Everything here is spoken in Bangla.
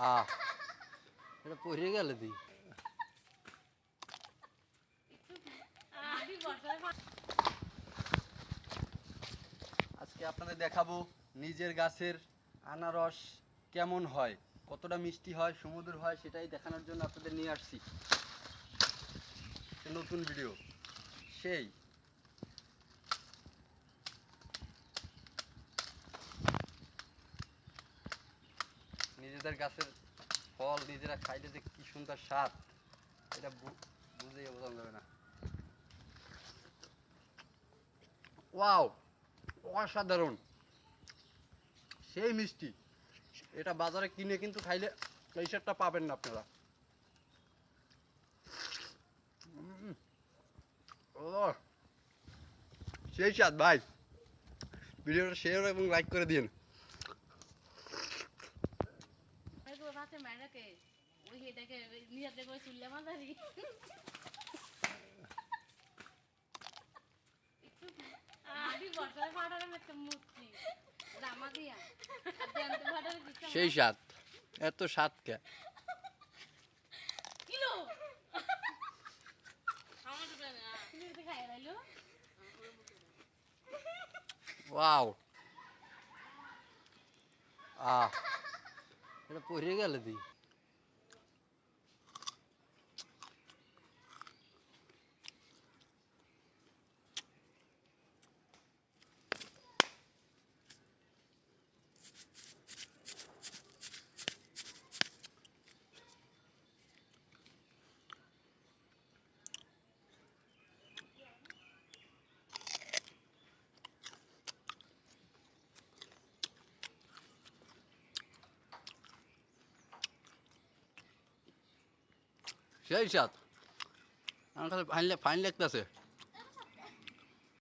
আহ এটা পড়ে গেল দি। আজকে আপনাদের দেখাবো নিজের গাছের আনারস কেমন হয়, কতটা মিষ্টি হয়, সমুদ্র হয়, সেটাই দেখানোর জন্য আপনাদের নিয়ে আসছি নতুন ভিডিও। সেই নিজেদের গাছের ফল নিজেরা খাইলে যে কি সুন্দর স্বাদ, এটা বুঝেই বোঝানো যাবে না। ওয়াও, অসাধারণ, সেই মিষ্টি। এটা বাজারে কিনে কিন্তু খাইলে এই স্বাদটা পাবেন না আপনারা। ও সেই স্বাদ ভাই। ভিডিওটা শেয়ার এবং লাইক করে দিন। সেই স্বাদ, এত স্বাদ কে? ওয়াও, আহ এটা পড়ে গেল দি। সেই স্বাদ, আমার কাছে ফাইন লাগতেছে।